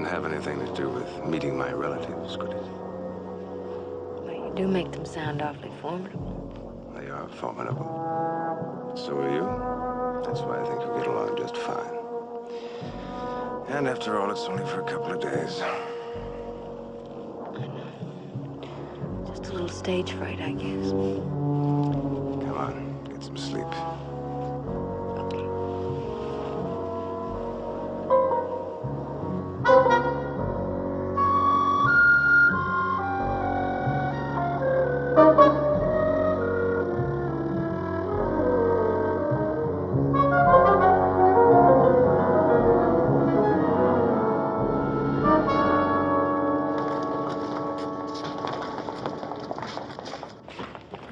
didn't have anything to do with meeting my relatives, could it? Well, you do make them sound awfully formidable. They are formidable. So are you. That's why I think you'll get along just fine. And after all, it's only for a couple of days. I know. Just a little stage fright, I guess. Come on, get some sleep.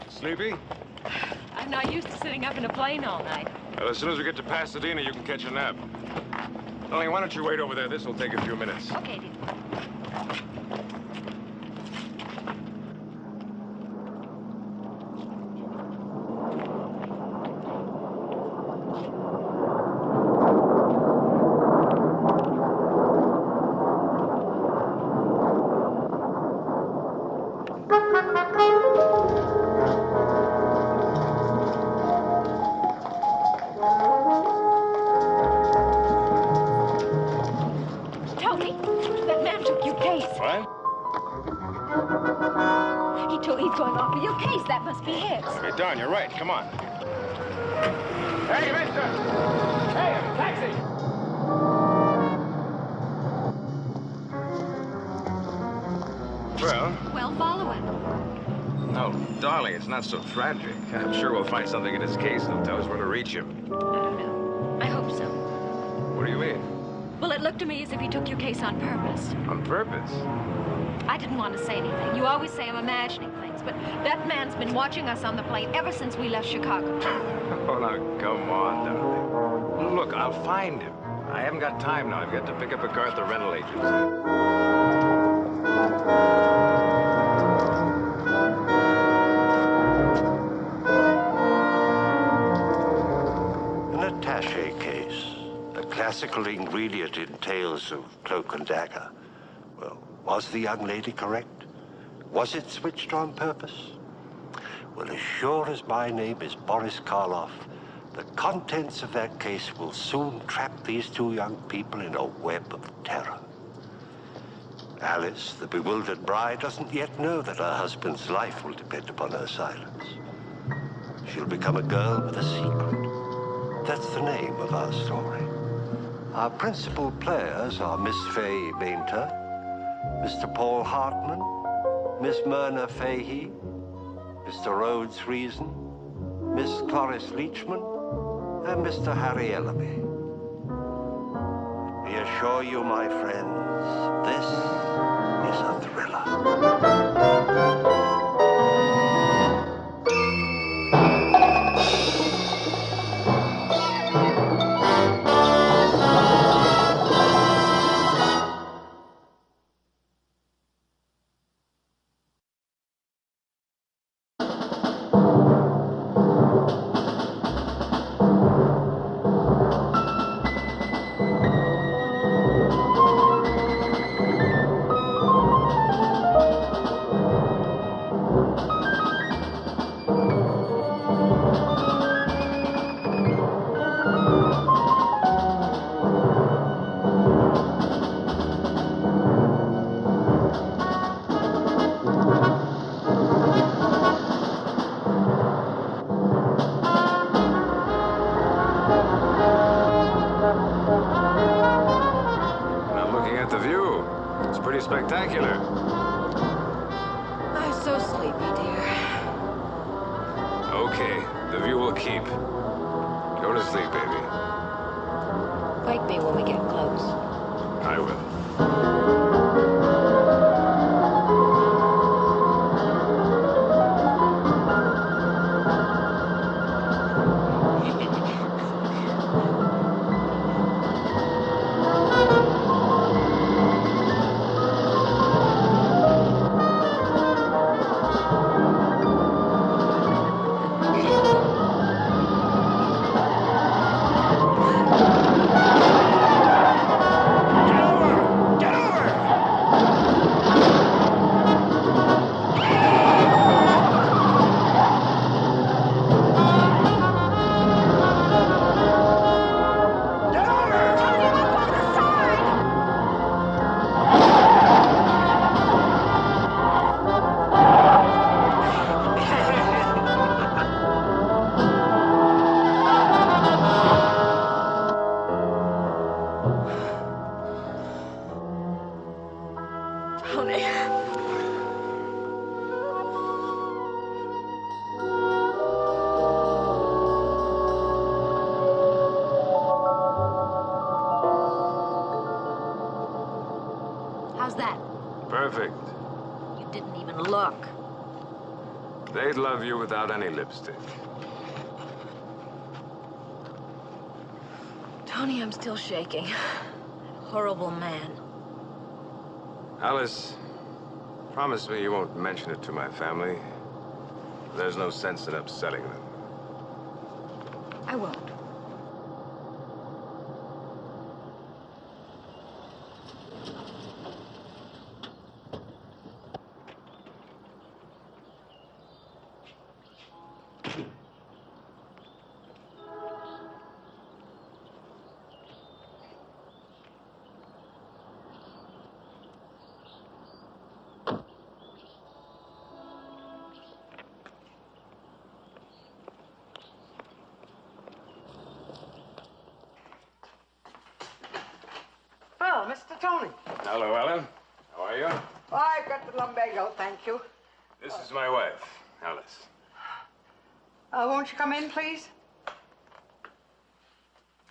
Sleepy? I'm not used to sitting up in a plane all night. Well, as soon as we get to Pasadena, you can catch a nap. Only, why don't you wait over there? This will take a few minutes. Okay, dear. He's going off with your case. That must be his. Hey, Don, you're right. Come on. Hey, mister! Hey, taxi! Well, follow him. No, darling, it's not so tragic. I'm sure we'll find something in his case that'll tell us where to reach him. I don't know. I hope so. What do you mean? Well, it looked to me as if he took your case on purpose. On purpose? I didn't want to say anything. You always say I'm imagining things, but that man's been watching us on the plane ever since we left Chicago. Oh, now, come on, darling. Look, I'll find him. I haven't got time now. I've got to pick up a car at the rental agency. An attaché case, a classical ingredient in tales of cloak and dagger. Well, was the young lady correct? Was it switched on purpose? Well, as sure as my name is Boris Karloff, the contents of that case will soon trap these two young people in a web of terror. Alice, the bewildered bride, doesn't yet know that her husband's life will depend upon her silence. She'll become a girl with a secret. That's the name of our story. Our principal players are Miss Fay Bainter, Mr. Paul Hartman, Miss Myrna Fahey, Mr. Rhodes Reason, Miss Cloris Leachman, and Mr. Harry Ellaby. We assure you, my friends, this is a thriller. Spectacular. I'm so sleepy, dear. Okay, the view will keep. Go to sleep, baby. Wake me when we get close. I will. Get over! Perfect. You didn't even look. They'd love you without any lipstick. Tony, I'm still shaking. Horrible man. Alice, promise me you won't mention it to my family. There's no sense in upsetting them. I won't. Oh, Mr. Tony. Hello, Ellen. How are you? Oh, I've got the lumbago, thank you. This is my wife, Alice. Won't you come in, please?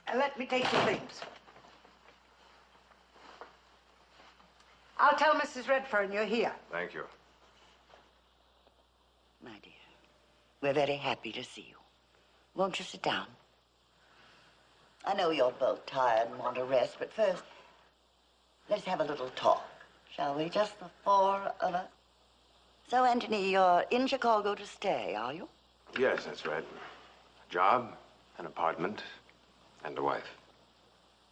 And let me take your things. I'll tell Mrs. Redfern you're here. Thank you. My dear, we're very happy to see you. Won't you sit down? I know you're both tired and want a rest, but first, let's have a little talk, shall we? Just the four of us. So, Anthony, you're in Chicago to stay, are you? Yes, that's right. A job, an apartment, and a wife.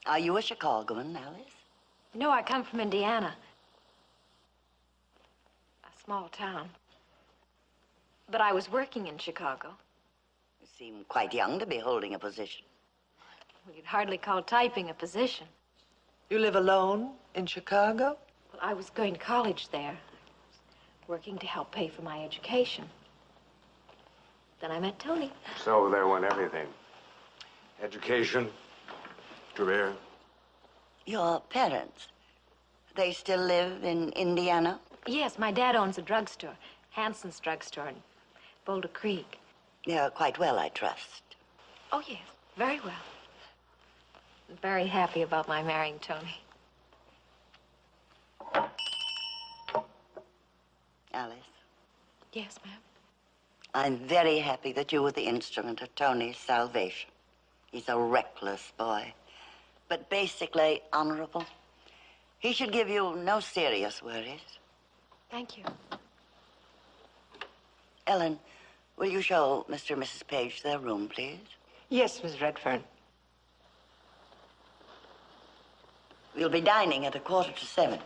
Are you a Chicagoan, Alice? You know, I come from Indiana. A small town. But I was working in Chicago. You seem quite young to be holding a position. We could hardly call typing a position. You live alone in Chicago? Well, I was going to college there, working to help pay for my education. Then I met Tony. So there went everything. Education, career. Your parents, they still live in Indiana? Yes, my dad owns a drugstore, Hanson's drugstore in Boulder Creek. They're quite well, I trust. Oh, yes, very well. I'm very happy about my marrying Tony. Alice, Yes, ma'am. I'm very happy that you were the instrument of Tony's salvation. He's a reckless boy, but basically honorable. He should give you no serious worries. Thank you. Ellen, will you show Mr. and Mrs. Page their room, please? Yes, Miss Redfern. We'll be dining at 6:45.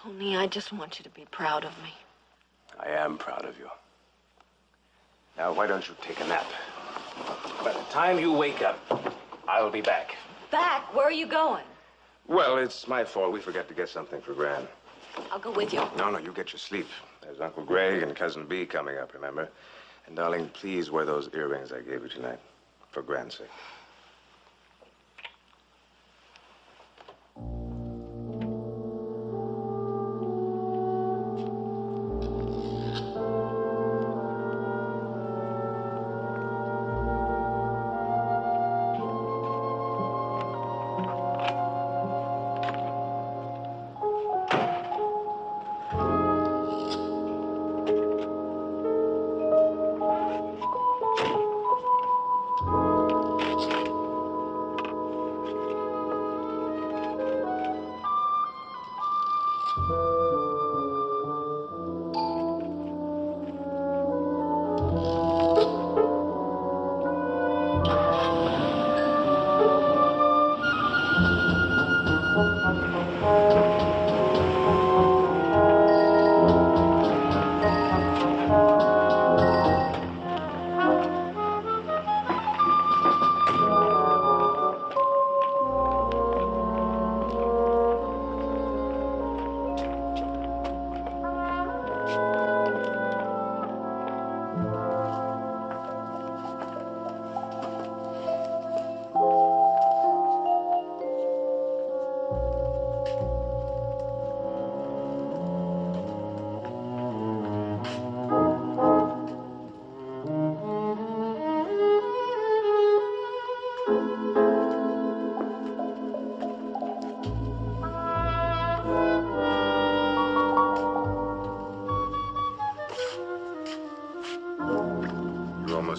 Tony, I just want you to be proud of me. I am proud of you. Now, why don't you take a nap? By the time you wake up, I'll be back. Back? Where are you going? Well, it's my fault. We forgot to get something for Gran. I'll go with you. No, you get your sleep. There's Uncle Greg and Cousin Bee coming up, remember? And, darling, please wear those earrings I gave you tonight, for Gran's sake.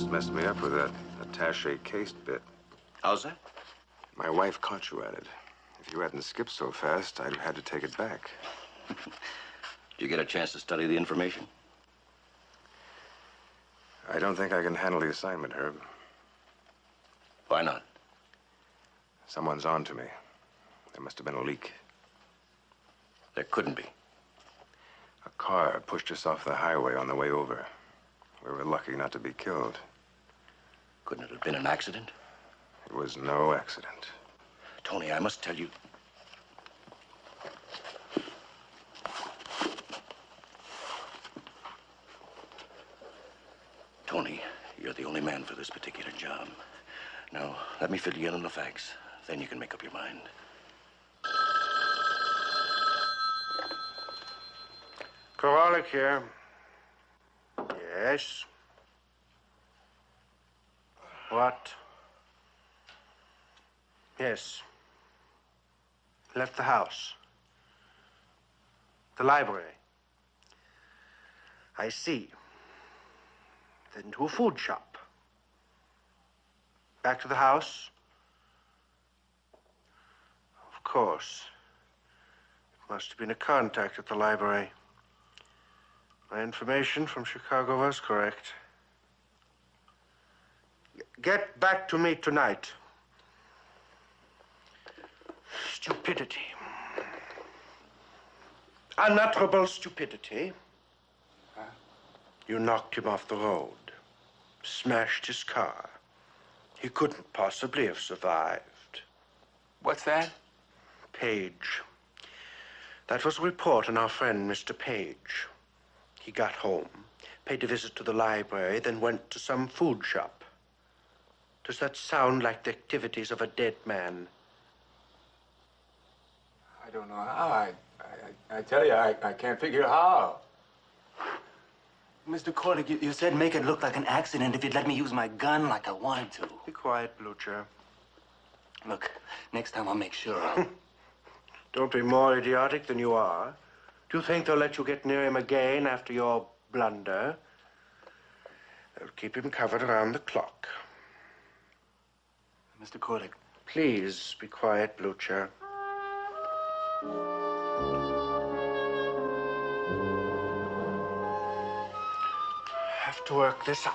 just messed me up with that attaché cased bit. How's that? My wife caught you at it. If you hadn't skipped so fast, I'd have had to take it back. Did you get a chance to study the information? I don't think I can handle the assignment, Herb. Why not? Someone's on to me. There must have been a leak. There couldn't be. A car pushed us off the highway on the way over. We were lucky not to be killed. Couldn't it have been an accident? It was no accident. Tony, I must tell you. Tony, you're the only man for this particular job. Now, let me fill you in on the facts. Then you can make up your mind. Kowalik here. Yes? What? Yes. Left the house. The library. I see. Then to a food shop. Back to the house? Of course. It must have been a contact at the library. My information from Chicago was correct. Get back to me tonight. Stupidity. Unutterable stupidity. You knocked him off the road. Smashed his car. He couldn't possibly have survived. What's that? Page. That was a report on our friend, Mr. Page. He got home, paid a visit to the library, then went to some food shop. Does that sound like the activities of a dead man? I don't know how. I tell you, I can't figure how. Mr. Corlick, you said make it look like an accident if you'd let me use my gun like I wanted to. Be quiet, Blucher. Look, next time I'll make sure I'll... Don't be more idiotic than you are. Do you think they'll let you get near him again after your blunder? They'll keep him covered around the clock. Mr. Corlick. Please be quiet, Blucher. Have to work this out.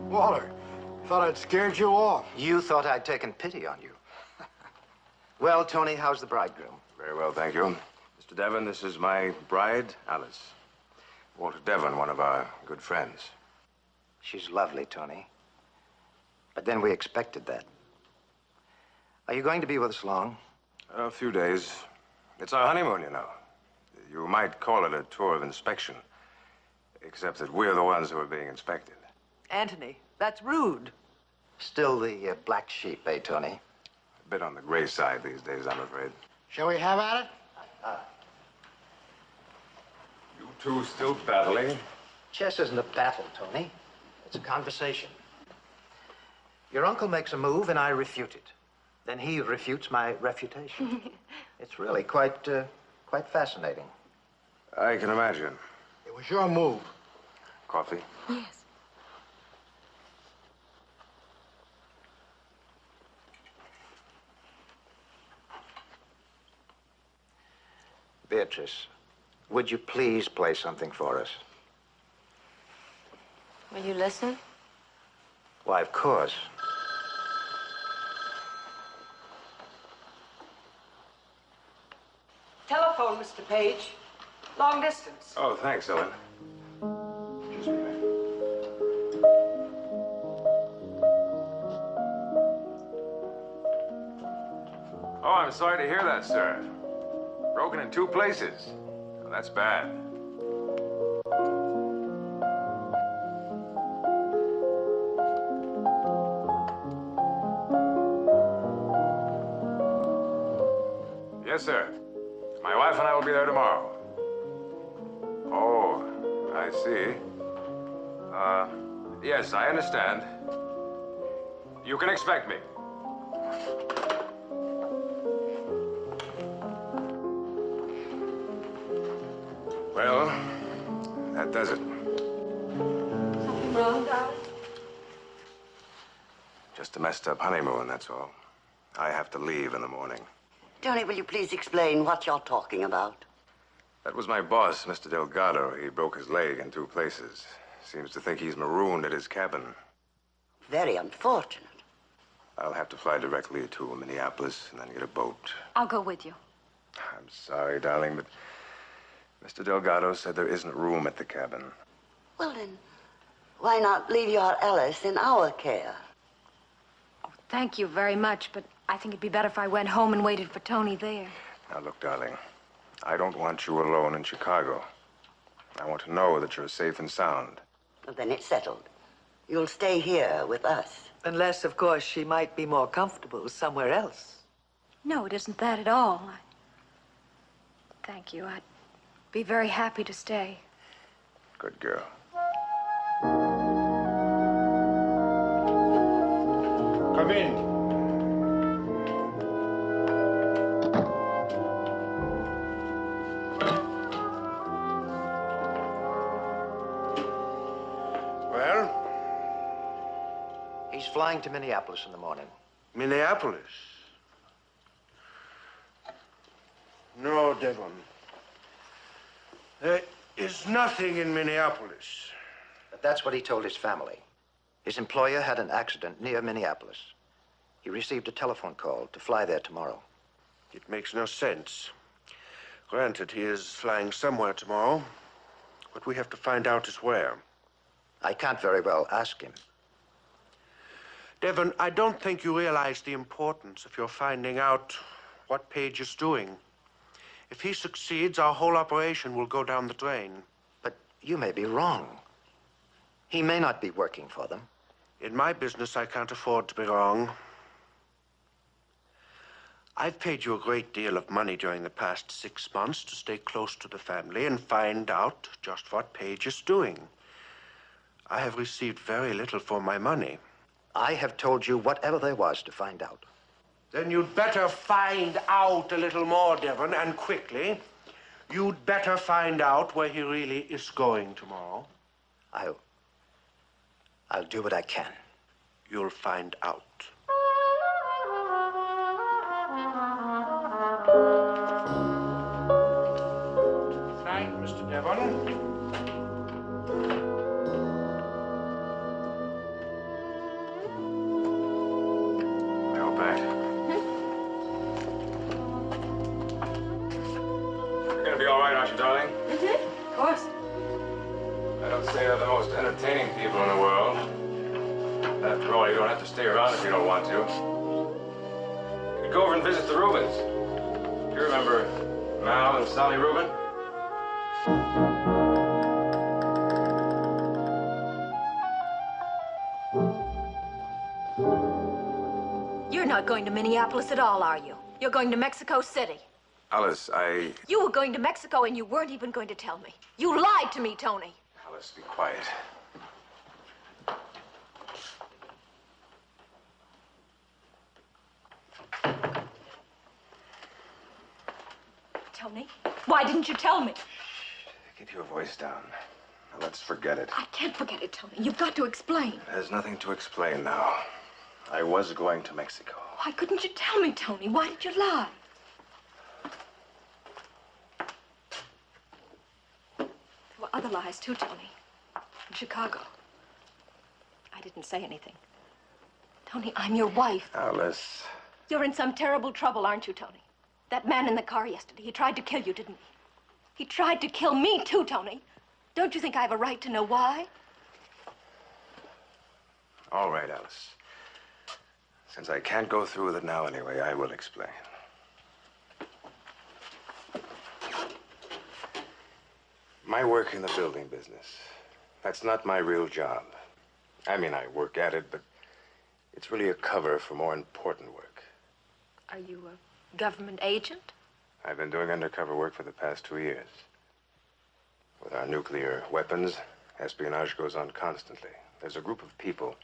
Waller, thought I'd scared you off. You thought I'd taken pity on you. Well, Tony, how's the bridegroom? Very well, thank you. Mr. Devon, this is my bride, Alice. Walter Devon, one of our good friends. She's lovely, Tony. But then we expected that. Are you going to be with us long? A few days. It's our honeymoon, you know. You might call it a tour of inspection, except that we're the ones who are being inspected. Anthony, that's rude. Still the black sheep, eh, Tony? A bit on the gray side these days, I'm afraid. Shall we have at it? You two still battling? Chess isn't a battle, Tony. It's a conversation. Your uncle makes a move and I refute it. Then he refutes my refutation. It's really quite fascinating. I can imagine. It was your move. Coffee? Yes. Beatrice, would you please play something for us? Will you listen? Why, of course. Telephone, Mr. Page. Long distance. Oh, thanks, Ellen. Just a minute. Oh, I'm sorry to hear that, sir. Broken in 2 places. Oh, that's bad. Yes, sir. My wife and I will be there tomorrow. Oh, I see. Yes, I understand. You can expect me. Well, that does it. Something wrong, darling? Just a messed up honeymoon, that's all. I have to leave in the morning. Tony, will you please explain what you're talking about? That was my boss, Mr. Delgado. He broke his leg in 2 places. Seems to think he's marooned at his cabin. Very unfortunate. I'll have to fly directly to Minneapolis and then get a boat. I'll go with you. I'm sorry, darling, but Mr. Delgado said there isn't room at the cabin. Well, then, why not leave your Alice in our care? Thank you very much, but I think it'd be better if I went home and waited for Tony there. Now, look, darling, I don't want you alone in Chicago. I want to know that you're safe and sound. Well, then it's settled. You'll stay here with us. Unless, of course, she might be more comfortable somewhere else. No, it isn't that at all. Thank you. I'd be very happy to stay. Good girl. Come in. Well? He's flying to Minneapolis in the morning. Minneapolis? No, Devon. There is nothing in Minneapolis. But that's what he told his family. His employer had an accident near Minneapolis. He received a telephone call to fly there tomorrow. It makes no sense. Granted, he is flying somewhere tomorrow, but we have to find out is where. I can't very well ask him. Devon, I don't think you realize the importance of your finding out what Page is doing. If he succeeds, our whole operation will go down the drain. But you may be wrong. He may not be working for them. In my business, I can't afford to be wrong. I've paid you a great deal of money during the past 6 months to stay close to the family and find out just what Page is doing. I have received very little for my money. I have told you whatever there was to find out. Then you'd better find out a little more, Devon, and quickly. You'd better find out where he really is going tomorrow. I'll do what I can. You'll find out. Thank you, Mr. Devon. Darling? Mm-hmm. Of course. I don't say they're the most entertaining people in the world. After all, you don't have to stay around if you don't want to. You could go over and visit the Rubens. You remember Mal and Sally Rubin? You're not going to Minneapolis at all, are you? You're going to Mexico City. Alice, You were going to Mexico and you weren't even going to tell me. You lied to me, Tony. Alice, be quiet. Tony, why didn't you tell me? Keep your voice down. Now, let's forget it. I can't forget it, Tony. You've got to explain. There's nothing to explain now. I was going to Mexico. Why couldn't you tell me, Tony? Why did you lie? There were other lies, too, Tony. In Chicago. I didn't say anything. Tony, I'm your wife. Alice. You're in some terrible trouble, aren't you, Tony? That man in the car yesterday, he tried to kill you, didn't he? He tried to kill me, too, Tony. Don't you think I have a right to know why? All right, Alice. Since I can't go through with it now anyway, I will explain. My work in the building business, that's not my real job. I mean, I work at it, but it's really a cover for more important work. Are you a government agent? I've been doing undercover work for the past 2 years. With our nuclear weapons, espionage goes on constantly. There's a group of people,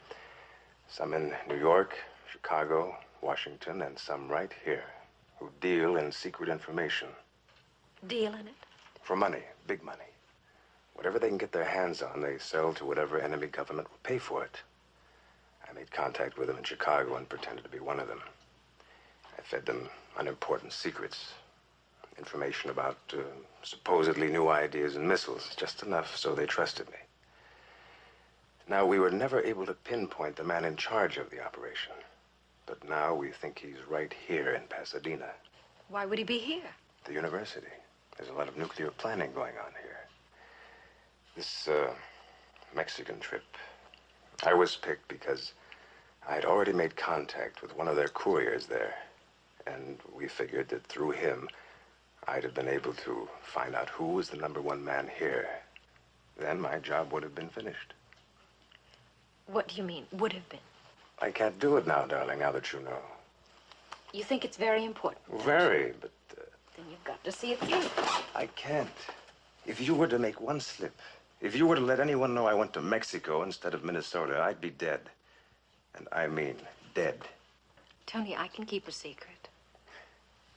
some in New York, Chicago, Washington, and some right here, who deal in secret information. Deal in it? For money, big money. Whatever they can get their hands on, they sell to whatever enemy government will pay for it. I made contact with them in Chicago and pretended to be one of them. I fed them unimportant secrets. Information about supposedly new ideas and missiles, just enough so they trusted me. Now, we were never able to pinpoint the man in charge of the operation. But now we think he's right here in Pasadena. Why would he be here? The university. There's a lot of nuclear planning going on here. This Mexican trip, I was picked because I had already made contact with one of their couriers there. And we figured that through him, I'd have been able to find out who was the #1 man here. Then my job would have been finished. What do you mean, would have been? I can't do it now, darling, now that you know. You think it's very important? Very, but... Then you've got to see it through. I can't. If you were to make one slip, if you were to let anyone know I went to Mexico instead of Minnesota, I'd be dead. And I mean dead. Tony, I can keep a secret.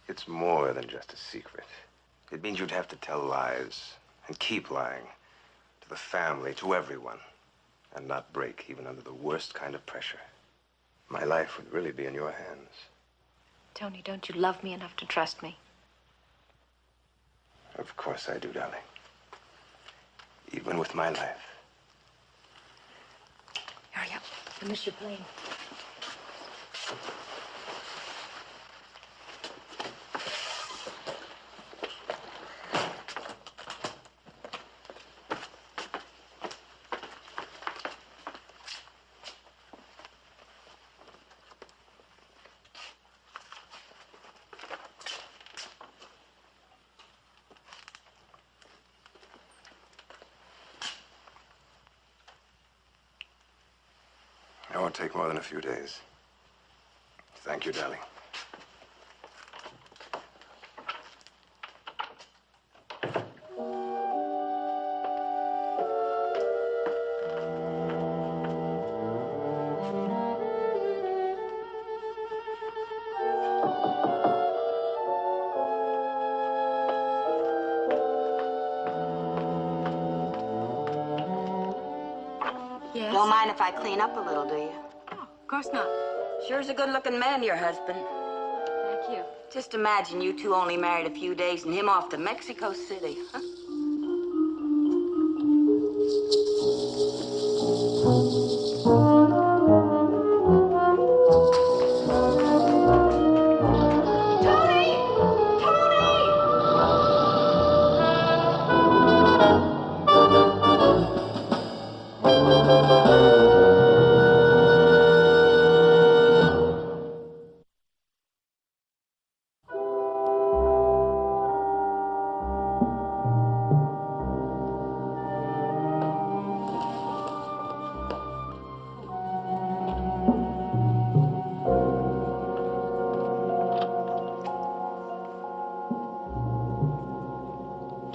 It's more than just a secret. It means you'd have to tell lies and keep lying to the family, to everyone, and not break even under the worst kind of pressure. My life would really be in your hands. Tony, don't you love me enough to trust me? Of course I do, darling. Even with my life. Hurry up. I miss your plane. It won't take more than a few days. Thank you, darling. Yes? Don't mind if I clean up a little, do you? Oh, of course not. Sure's a good-looking man, your husband. Thank you. Just imagine you two only married a few days and him off to Mexico City. Huh?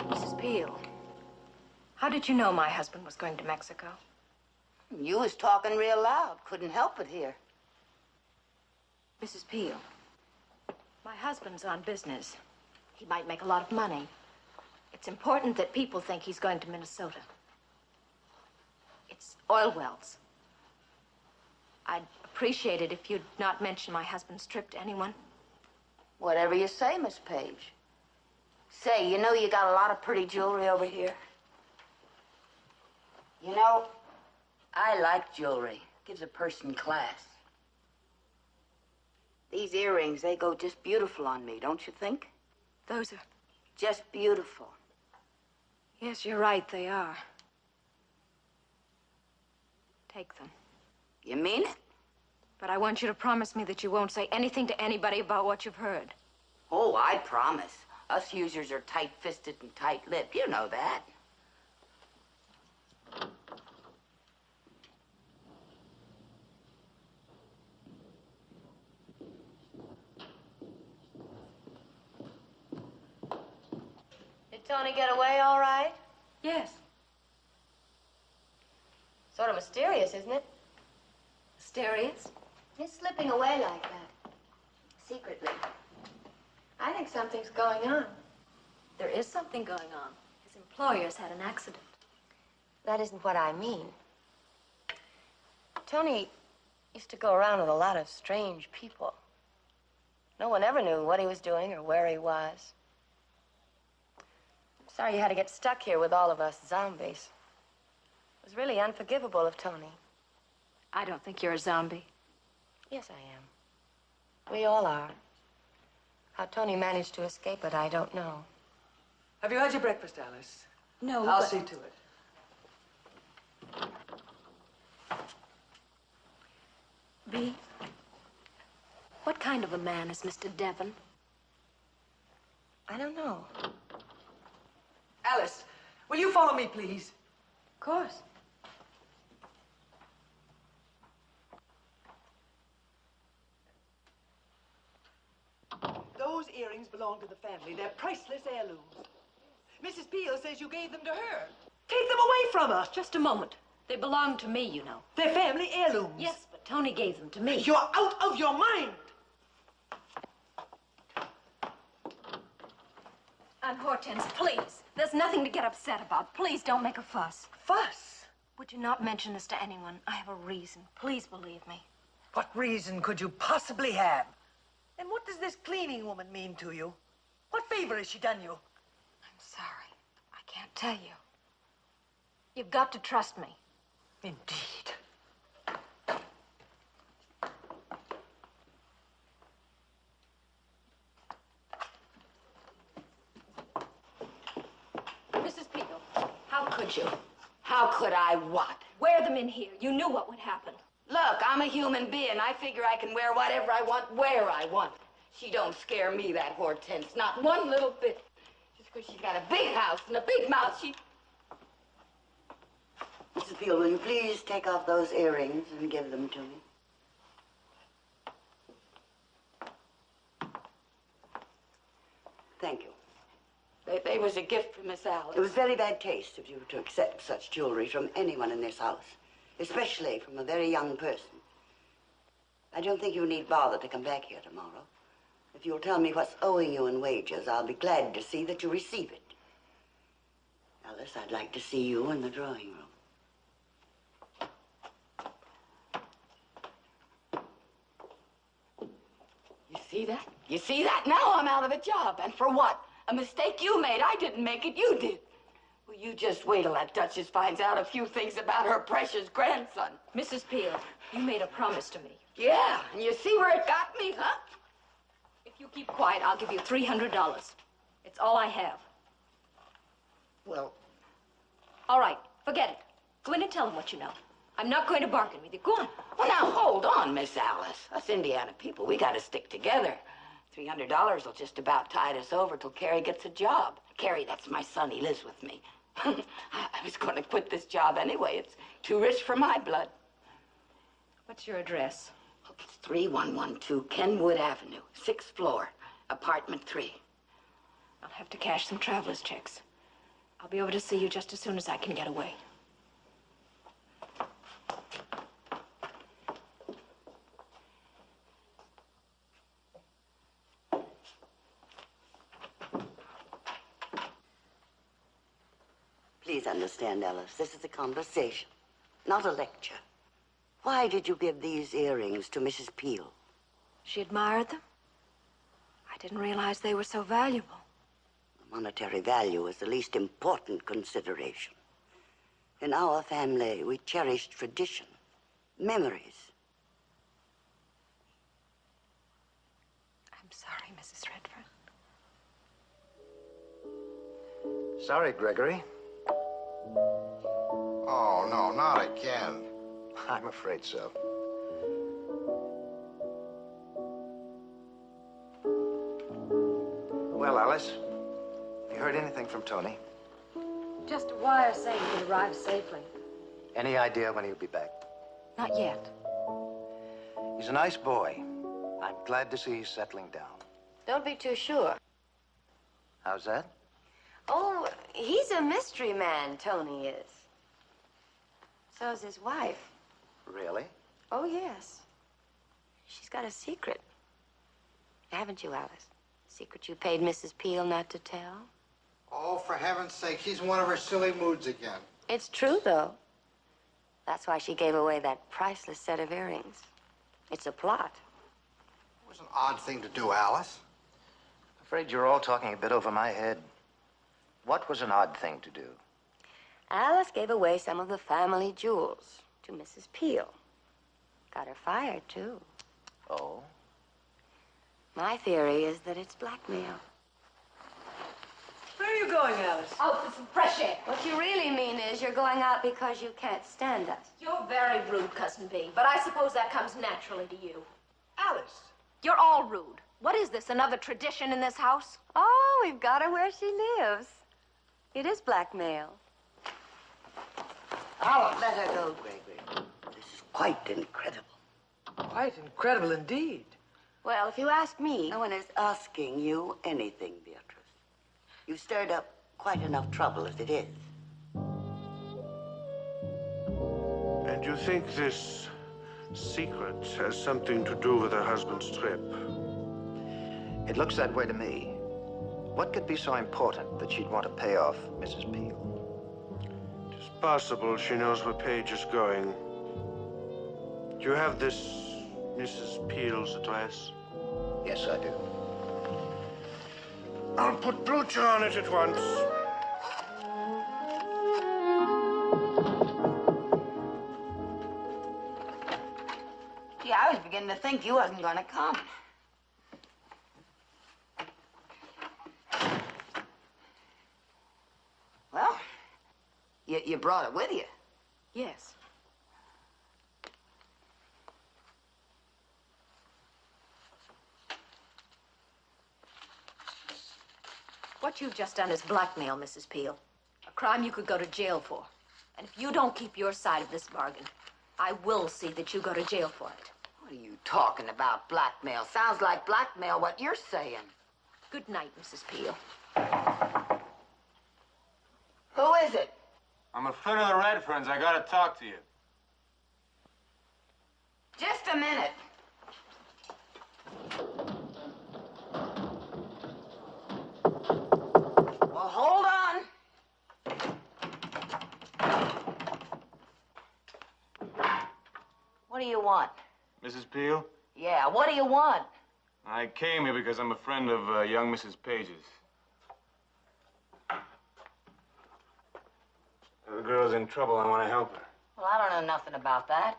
Mrs. Peel, how did you know my husband was going to Mexico? You was talking real loud. Couldn't help it here. Mrs. Peel, my husband's on business. He might make a lot of money. It's important that people think he's going to Minnesota. It's oil wells. I'd appreciate it if you'd not mention my husband's trip to anyone. Whatever you say, Miss Page. Say, you know you got a lot of pretty jewelry over here? You know, I like jewelry. Gives a person class. These earrings, they go just beautiful on me, don't you think? Those are... Just beautiful. Yes, you're right, they are. Take them. You mean it? But I want you to promise me that you won't say anything to anybody about what you've heard. Oh, I promise. Us users are tight-fisted and tight-lipped. You know that. Tony get away all right? Yes. Sort of mysterious, isn't it? Mysterious? He's slipping away like that. Secretly. I think something's going on. There is something going on. His employer's had an accident. That isn't what I mean. Tony used to go around with a lot of strange people. No one ever knew what he was doing or where he was. I'm sorry you had to get stuck here with all of us zombies. It was really unforgivable of Tony. I don't think you're a zombie. Yes, I am. We all are. How Tony managed to escape it, I don't know. Have you had your breakfast, Alice? No, I'll but... see to it. B, what kind of a man is Mr. Devon? I don't know. Alice, will you follow me, please? Of course. Those earrings belong to the family. They're priceless heirlooms. Mrs. Peel says you gave them to her. Take them away from us. Just a moment. They belong to me, you know. They're family heirlooms. Yes, but Tony gave them to me. You're out of your mind. Aunt Hortense, please. There's nothing to get upset about. Please don't make a fuss. Fuss? Would you not mention this to anyone? I have a reason. Please believe me. What reason could you possibly have? And what does this cleaning woman mean to you? What favor has she done you? I'm sorry. I can't tell you. You've got to trust me. Indeed. Mrs. Peel, how could you? How could I what? Wear them in here. You knew what would happen. Look, I'm a human being. I figure I can wear whatever I want, where I want. She don't scare me, that Hortense, not one little bit. Just because she's got a big house and a big mouth, she... Mrs. Peel, will you please take off those earrings and give them to me? Thank you. They was a gift from Miss Alice. It was very bad taste of you to accept such jewelry from anyone in this house, especially from a very young person. I don't think you need bother to come back here tomorrow. If you'll tell me what's owing you in wages, I'll be glad to see that you receive it. Alice, I'd like to see you in the drawing room. You see that? You see that? Now I'm out of a job. And for what? A mistake you made. I didn't make it. You did. Well, you just wait till that Duchess finds out a few things about her precious grandson. Mrs. Peel, you made a promise to me. Yeah, and you see where it got me, huh? If you keep quiet, I'll give you $300. It's all I have. Well... All right, forget it. Go in and tell him what you know. I'm not going to bargain with you. Go on. Well, now, hold on, Miss Alice. Us Indiana people, we gotta stick together. $300 will just about tide us over till Carrie gets a job. Carrie, that's my son. He lives with me. I was going to quit this job anyway. It's too rich for my blood. What's your address? Look, it's 3112 Kenwood Avenue, 6th floor, apartment 3. I'll have to cash some traveler's checks. I'll be over to see you just as soon as I can get away. Please understand, Alice, this is a conversation, not a lecture. Why did you give these earrings to Mrs. Peel? She admired them. I didn't realize they were so valuable. The monetary value is the least important consideration. In our family, we cherish tradition, memories. I'm sorry, Mrs. Redfern. Sorry, Gregory. Oh, no, not again. I'm afraid so. Well, Alice, have you heard anything from Tony? Just a wire saying he'd arrived safely. Any idea when he'll be back? Not yet. He's a nice boy. I'm glad to see he's settling down. Don't be too sure. How's that? Oh, he's a mystery man, Tony is. So's his wife. Really? Oh, yes. She's got a secret. Haven't you, Alice? Secret you paid Mrs. Peel not to tell? Oh, for heaven's sake, she's in one of her silly moods again. It's true, though. That's why she gave away that priceless set of earrings. It's a plot. It was an odd thing to do, Alice. I'm afraid you're all talking a bit over my head. What was an odd thing to do? Alice gave away some of the family jewels to Mrs. Peel. Got her fired, too. Oh? My theory is that it's blackmail. Where are you going, Alice? Out for some fresh air. What you really mean is you're going out because you can't stand us. You're very rude, Cousin B, but I suppose that comes naturally to you. Alice! You're all rude. What is this, another tradition in this house? Oh, we've got her where she lives. It is blackmail. Alice! Let her go, Gregory. This is quite incredible. Quite incredible indeed. Well, if you ask me... No one is asking you anything, Beatrice. You stirred up quite enough trouble as it is. And you think this secret has something to do with her husband's trip? It looks that way to me. What could be so important that she'd want to pay off Mrs. Peel? It's possible she knows where Paige is going. Do you have this Mrs. Peel's address? Yes, I do. I'll put Blucher on it at once. Gee, I was beginning to think you wasn't going to come. Well, you brought it with you. Yes. What you've just done is blackmail, Mrs. Peel. A crime you could go to jail for. And if you don't keep your side of this bargain, I will see that you go to jail for it. What are you talking about, blackmail? Sounds like blackmail, what you're saying. Good night, Mrs. Peel. Who is it? I'm a friend of the Redferns. I gotta talk to you. Just a minute. Well, hold on. What do you want? Mrs. Peel? Yeah, what do you want? I came here because I'm a friend of young Mrs. Page's. The girl's in trouble. I want to help her. Well, I don't know nothing about that.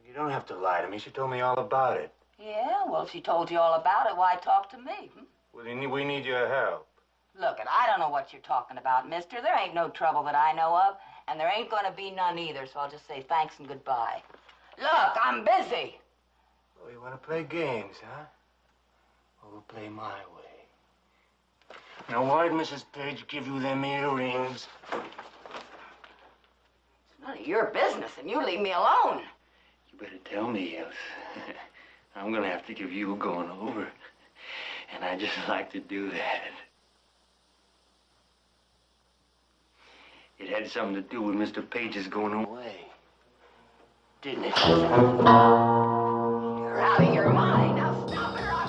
You don't have to lie to me. She told me all about it. Yeah, well, if she told you all about it, why talk to me? Well, we need your help. Look, I don't know what you're talking about, mister. There ain't no trouble that I know of, and there ain't gonna be none either, so I'll just say thanks and goodbye. Look, I'm busy. Oh, you want to play games, huh? Well, we'll play my way. Now, why'd Mrs. Page give you them earrings? It's none of your business, and you leave me alone. You better tell me, else I'm gonna have to give you a going over. And I just like to do that. It had something to do with Mr. Page's going away. Didn't it? You're out of your mind. Now stop it or I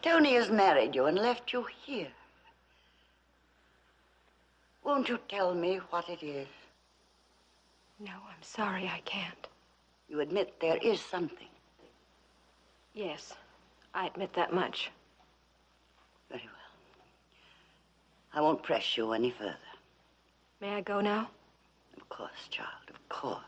Tony has married you and left you here. Won't you tell me what it is? No, I'm sorry, I can't. You admit there is something. Yes, I admit that much. Very well. I won't press you any further. May I go now? Of course, child, of course.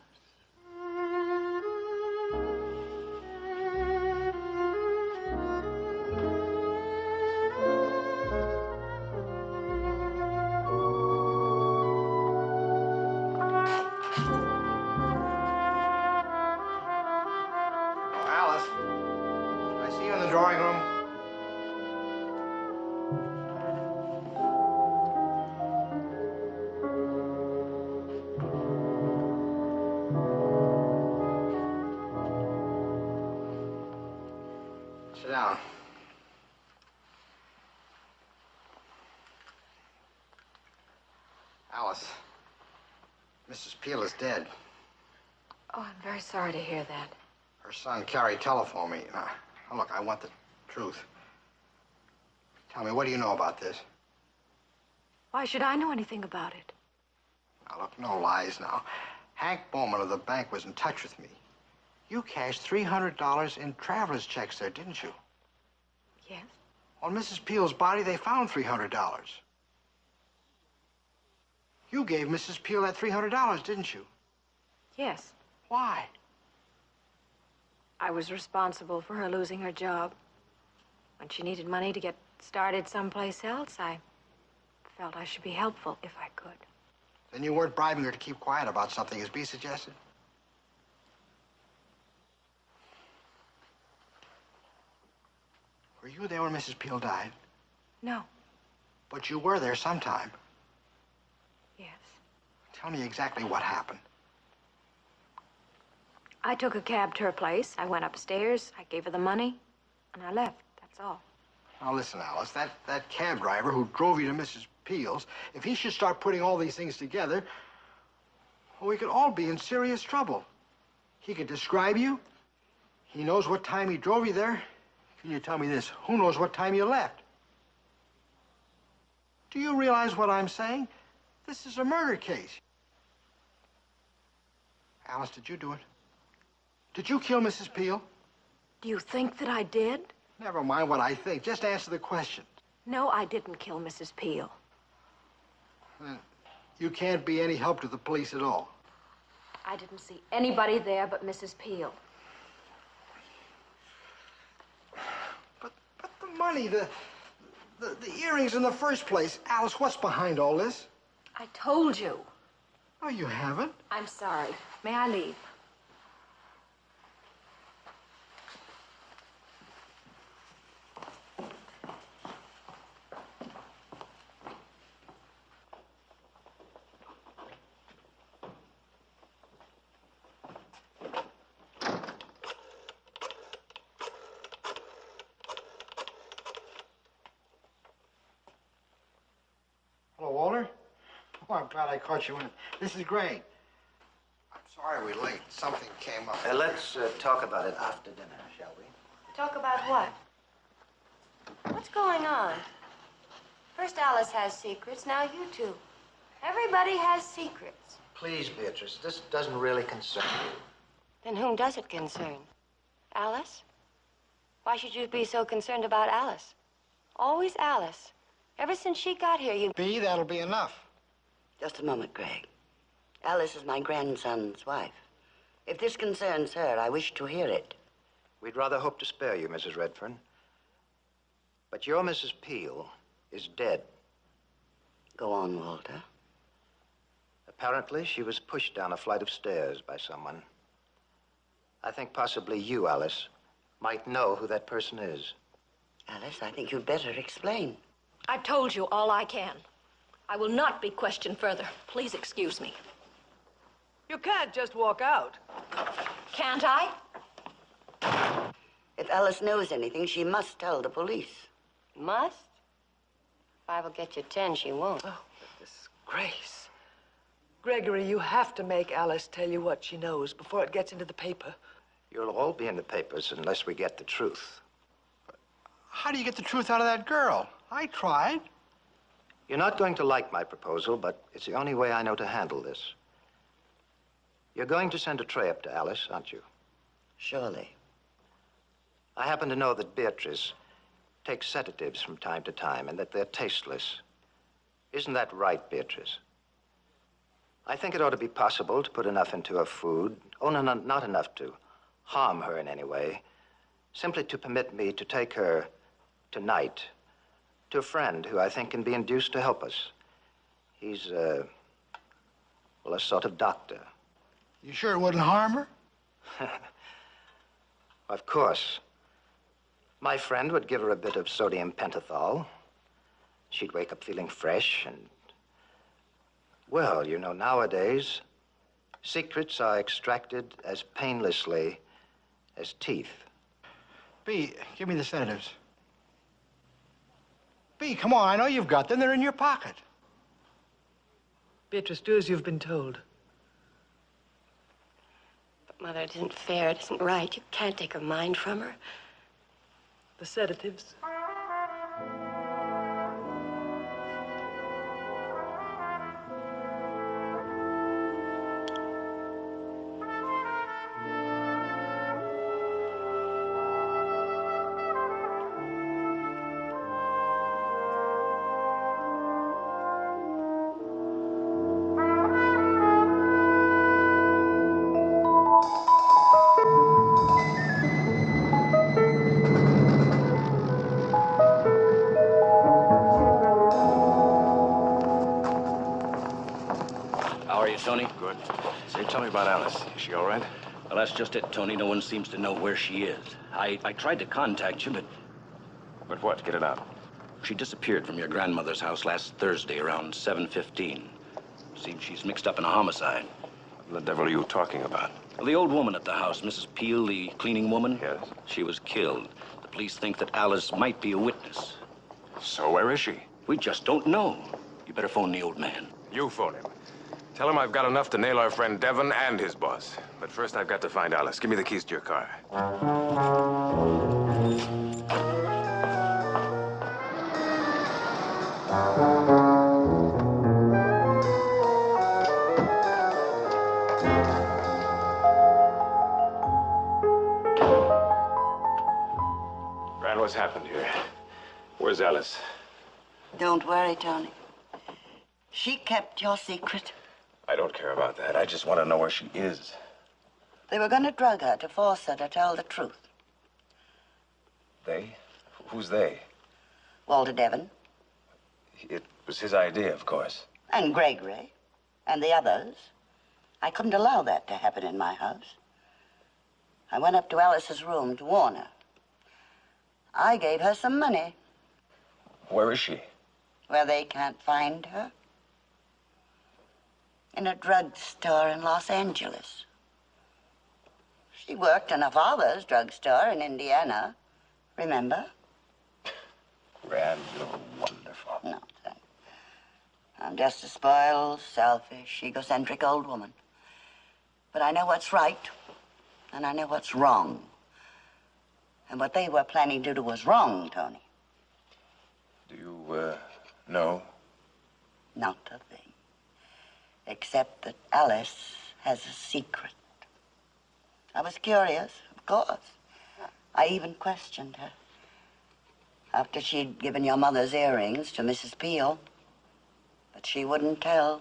Alice, can I see you in the drawing room? Sit down. Alice, Mrs. Peel is dead. Oh, I'm very sorry to hear that. Her son, Carrie, telephoned me. Now, look, I want the truth. Tell me, what do you know about this? Why should I know anything about it? Now, look, no lies now. Hank Bowman of the bank was in touch with me. You cashed $300 in traveler's checks there, didn't you? Yes. On Mrs. Peel's body, they found $300. You gave Mrs. Peel that $300, didn't you? Yes. Why? I was responsible for her losing her job. When she needed money to get started someplace else, I felt I should be helpful if I could. Then you weren't bribing her to keep quiet about something, as B suggested? Were you there when Mrs. Peel died? No. But you were there sometime. Yes. Tell me exactly what happened. I took a cab to her place. I went upstairs, I gave her the money, and I left. That's all. Now listen, Alice, that cab driver who drove you to Mrs. Peel's, if he should start putting all these things together, well, we could all be in serious trouble. He could describe you. He knows what time he drove you there. Can you tell me this? Who knows what time you left? Do you realize what I'm saying? This is a murder case. Alice, did you do it? Did you kill Mrs. Peel? Do you think that I did? Never mind what I think. Just answer the question. No, I didn't kill Mrs. Peel. You can't be any help to the police at all. I didn't see anybody there but Mrs. Peel. But the money, the earrings in the first place. Alice, what's behind all this? I told you. Oh, you haven't? I'm sorry. May I leave? Hello, Walter. Oh, I'm glad I caught you in. This is Greg. I'm sorry we're late. Something came up. Let's talk about it after dinner, shall we? Talk about what? What's going on? First Alice has secrets, now you two. Everybody has secrets. Please, Beatrice, this doesn't really concern you. Then whom does it concern? Alice? Why should you be so concerned about Alice? Always Alice. Ever since she got here, you... B, that'll be enough. Just a moment, Greg. Alice is my grandson's wife. If this concerns her, I wish to hear it. We'd rather hope to spare you, Mrs. Redfern. But your Mrs. Peel is dead. Go on, Walter. Apparently, she was pushed down a flight of stairs by someone. I think possibly you, Alice, might know who that person is. Alice, I think you'd better explain. I told you all I can. I will not be questioned further. Please excuse me. You can't just walk out. Can't I? If Alice knows anything, she must tell the police. Must? 5 will get you 10, she won't. Oh, the disgrace. Gregory, you have to make Alice tell you what she knows before it gets into the paper. You'll all be in the papers unless we get the truth. How do you get the truth out of that girl? I tried. You're not going to like my proposal, but it's the only way I know to handle this. You're going to send a tray up to Alice, aren't you? Surely. I happen to know that Beatrice takes sedatives from time to time and that they're tasteless. Isn't that right, Beatrice? I think it ought to be possible to put enough into her food, oh, no, not enough to harm her in any way, simply to permit me to take her tonight to a friend who I think can be induced to help us. He's, well, a sort of doctor. You sure it wouldn't harm her? Of course. My friend would give her a bit of sodium pentothal. She'd wake up feeling fresh and, well, you know, nowadays, secrets are extracted as painlessly as teeth. B, give me the sedatives. B, come on, I know you've got them. They're in your pocket. Beatrice, do as you've been told. But, Mother, it isn't fair. It isn't right. You can't take her mind from her. The sedatives. How are you, Tony? Good. Say, tell me about Alice. Is she all right? Well, that's just it, Tony. No one seems to know where she is. I tried to contact you, but... But what? Get it out. She disappeared from your grandmother's house last Thursday around 7:15. Seems she's mixed up in a homicide. What the devil are you talking about? Well, the old woman at the house, Mrs. Peel, the cleaning woman. Yes? She was killed. The police think that Alice might be a witness. So where is she? We just don't know. You better phone the old man. You phone him. Tell him I've got enough to nail our friend Devon and his boss. But first I've got to find Alice. Give me the keys to your car. Fran, what's happened here? Where's Alice? Don't worry, Tony. She kept your secret. I don't care about that. I just want to know where she is. They were going to drug her to force her to tell the truth. They? Who's they? Walter Devon. It was his idea, of course. And Gregory. And the others. I couldn't allow that to happen in my house. I went up to Alice's room to warn her. I gave her some money. Where is she? Where they can't find her. In a drugstore in Los Angeles. She worked in her father's drugstore in Indiana. Remember? Gran, you're wonderful. No, thanks. I'm just a spoiled, selfish, egocentric old woman. But I know what's right, and I know what's wrong. And what they were planning to do was wrong, Tony. Do you, know? Not a thing. Except that Alice has a secret. I was curious, of course. I even questioned her. After she'd given your mother's earrings to Mrs. Peel. But she wouldn't tell.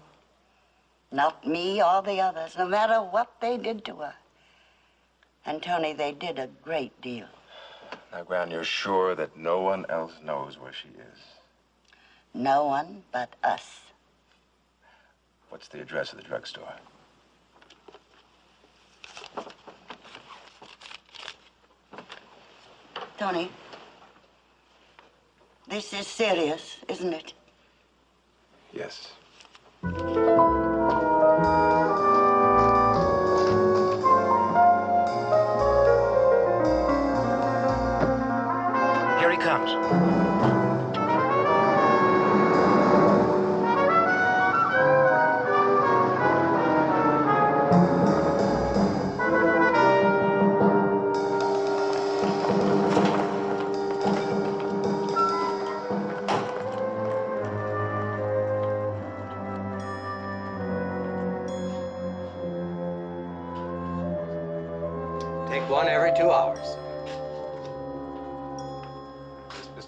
Not me or the others, no matter what they did to her. And, Tony, they did a great deal. Now, Gran, you're sure that no one else knows where she is? No one but us. What's the address of the drugstore? Tony, this is serious, isn't it? Yes. Here he comes.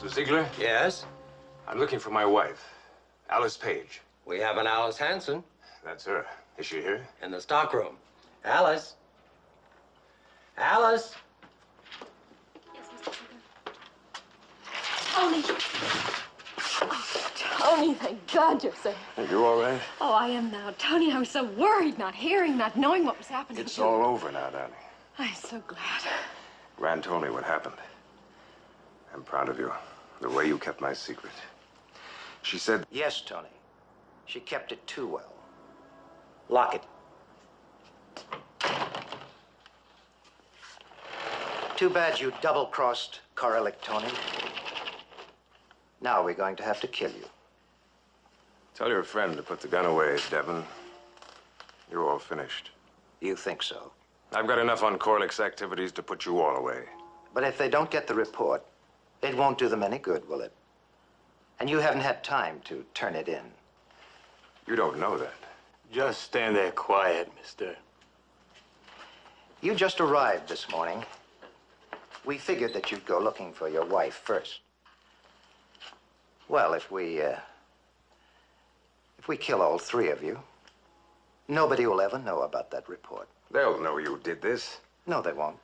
Mr. Ziegler? Yes? I'm looking for my wife, Alice Page. We have an Alice Hanson. That's her. Is she here? In the stockroom. Alice? Alice? Tony. Oh, Tony, thank God you're safe. Are you all right? Oh, I am now. Tony, I was so worried, not hearing, not knowing what was happening. It's all over now, darling. I'm so glad. Gran told me what happened. I'm proud of you. The way you kept my secret. She said... Yes, Tony. She kept it too well. Lock it. Too bad you double-crossed Coralic, Tony. Now we're going to have to kill you. Tell your friend to put the gun away, Devon. You're all finished. You think so? I've got enough on Corlick's activities to put you all away. But if they don't get the report, it won't do them any good, will it? And you haven't had time to turn it in. You don't know that. Just stand there quiet, mister. You just arrived this morning. We figured that you'd go looking for your wife first. Well, if we kill all three of you, nobody will ever know about that report. They'll know you did this. No, they won't.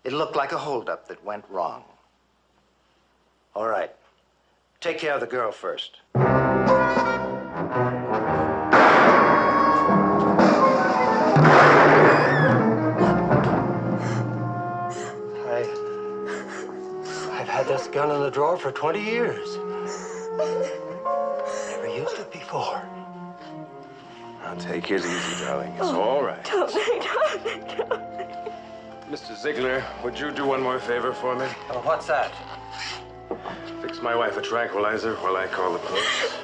It looked like a holdup that went wrong. All right. Take care of the girl first. I've had this gun in the drawer for 20 years. Never used it before. Now take it easy, darling. It's all right. Tony. Mr. Ziegler, would you do one more favor for me? Oh, what's that? Fix my wife a tranquilizer while I call the police.